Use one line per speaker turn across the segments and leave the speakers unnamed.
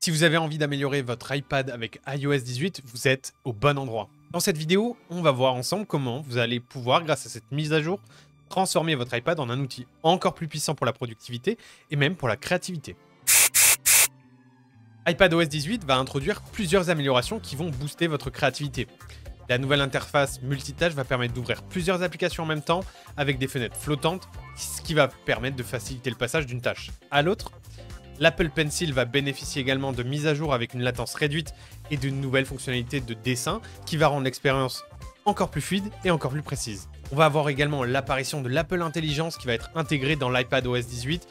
Si vous avez envie d'améliorer votre iPad avec iOS 18, vous êtes au bon endroit. Dans cette vidéo, on va voir ensemble comment vous allez pouvoir, grâce à cette mise à jour, transformer votre iPad en un outil encore plus puissant pour la productivité et même pour la créativité. iPadOS 18 va introduire plusieurs améliorations qui vont booster votre créativité. La nouvelle interface multitâche va permettre d'ouvrir plusieurs applications en même temps avec des fenêtres flottantes, ce qui va permettre de faciliter le passage d'une tâche à l'autre. L'Apple Pencil va bénéficier également de mises à jour avec une latence réduite et d'une nouvelle fonctionnalité de dessin qui va rendre l'expérience encore plus fluide et encore plus précise. On va avoir également l'apparition de l'Apple Intelligence qui va être intégrée dans l'iPadOS 18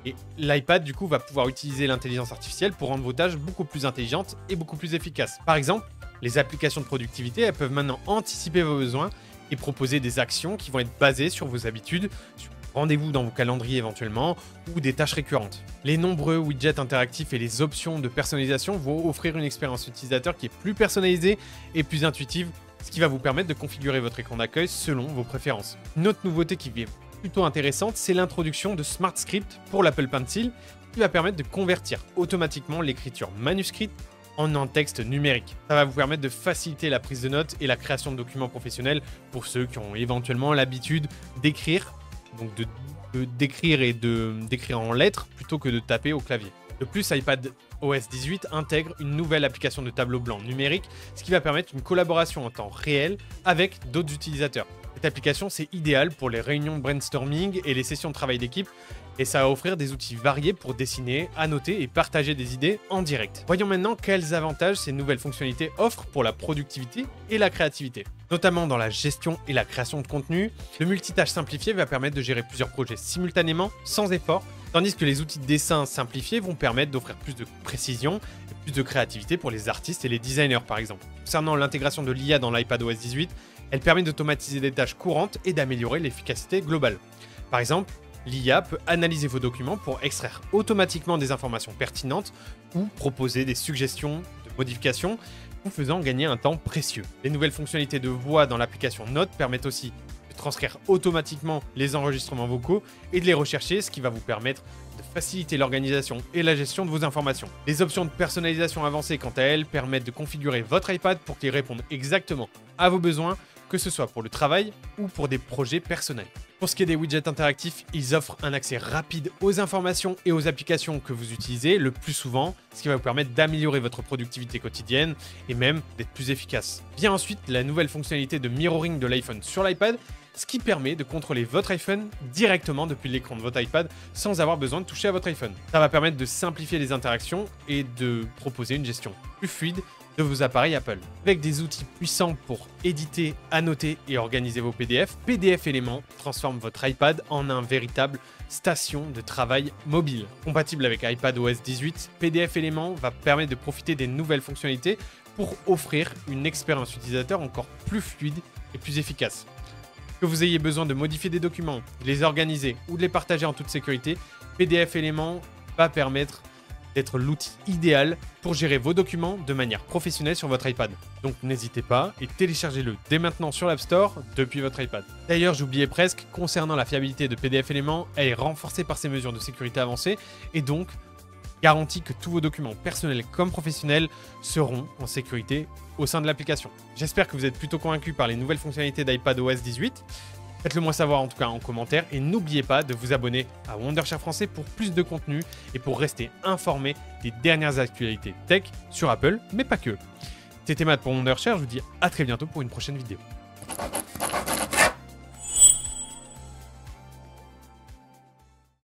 et l'iPad du coup va pouvoir utiliser l'intelligence artificielle pour rendre vos tâches beaucoup plus intelligentes et beaucoup plus efficaces. Par exemple, les applications de productivité elles peuvent maintenant anticiper vos besoins et proposer des actions qui vont être basées sur vos habitudes, sur rendez-vous dans vos calendriers éventuellement, ou des tâches récurrentes. Les nombreux widgets interactifs et les options de personnalisation vont offrir une expérience utilisateur qui est plus personnalisée et plus intuitive, ce qui va vous permettre de configurer votre écran d'accueil selon vos préférences. Une autre nouveauté qui est plutôt intéressante, c'est l'introduction de Smart Script pour l'Apple Pencil, qui va permettre de convertir automatiquement l'écriture manuscrite en un texte numérique. Ça va vous permettre de faciliter la prise de notes et la création de documents professionnels pour ceux qui ont éventuellement l'habitude d'écrire, donc d'écrire et d'écrire en lettres plutôt que de taper au clavier. De plus, iPadOS 18 intègre une nouvelle application de tableau blanc numérique, ce qui va permettre une collaboration en temps réel avec d'autres utilisateurs. Cette application, c'est idéal pour les réunions brainstorming et les sessions de travail d'équipe, et ça va offrir des outils variés pour dessiner, annoter et partager des idées en direct. Voyons maintenant quels avantages ces nouvelles fonctionnalités offrent pour la productivité et la créativité. Notamment dans la gestion et la création de contenu, le multitâche simplifié va permettre de gérer plusieurs projets simultanément sans effort, tandis que les outils de dessin simplifiés vont permettre d'offrir plus de précision et plus de créativité pour les artistes et les designers par exemple. Concernant l'intégration de l'IA dans l'iPadOS 18, elle permet d'automatiser des tâches courantes et d'améliorer l'efficacité globale. Par exemple, l'IA peut analyser vos documents pour extraire automatiquement des informations pertinentes ou proposer des suggestions de modifications, vous faisant gagner un temps précieux. Les nouvelles fonctionnalités de voix dans l'application Notes permettent aussi de transcrire automatiquement les enregistrements vocaux et de les rechercher, ce qui va vous permettre de faciliter l'organisation et la gestion de vos informations. Les options de personnalisation avancées, quant à elles, permettent de configurer votre iPad pour qu'il réponde exactement à vos besoins, que ce soit pour le travail ou pour des projets personnels. Pour ce qui est des widgets interactifs, ils offrent un accès rapide aux informations et aux applications que vous utilisez le plus souvent, ce qui va vous permettre d'améliorer votre productivité quotidienne et même d'être plus efficace. Vient ensuite la nouvelle fonctionnalité de mirroring de l'iPhone sur l'iPad, ce qui permet de contrôler votre iPhone directement depuis l'écran de votre iPad sans avoir besoin de toucher à votre iPhone. Ça va permettre de simplifier les interactions et de proposer une gestion plus fluide de vos appareils Apple. Avec des outils puissants pour éditer, annoter et organiser vos PDF, PDF Element transforme votre iPad en un véritable station de travail mobile. Compatible avec iPadOS 18, PDF Element va permettre de profiter des nouvelles fonctionnalités pour offrir une expérience utilisateur encore plus fluide et plus efficace. Que vous ayez besoin de modifier des documents, de les organiser ou de les partager en toute sécurité, PDF Element va permettre d'être l'outil idéal pour gérer vos documents de manière professionnelle sur votre iPad. Donc n'hésitez pas et téléchargez-le dès maintenant sur l'App Store depuis votre iPad. D'ailleurs, j'oubliais presque, concernant la fiabilité de PDF Element, elle est renforcée par ses mesures de sécurité avancées et donc garantit que tous vos documents personnels comme professionnels seront en sécurité au sein de l'application. J'espère que vous êtes plutôt convaincus par les nouvelles fonctionnalités d'iPadOS 18. Faites-le moi savoir en tout cas en commentaire et n'oubliez pas de vous abonner à Wondershare Français pour plus de contenu et pour rester informé des dernières actualités tech sur Apple, mais pas que. C'était Matt pour Wondershare, je vous dis à très bientôt pour une prochaine vidéo.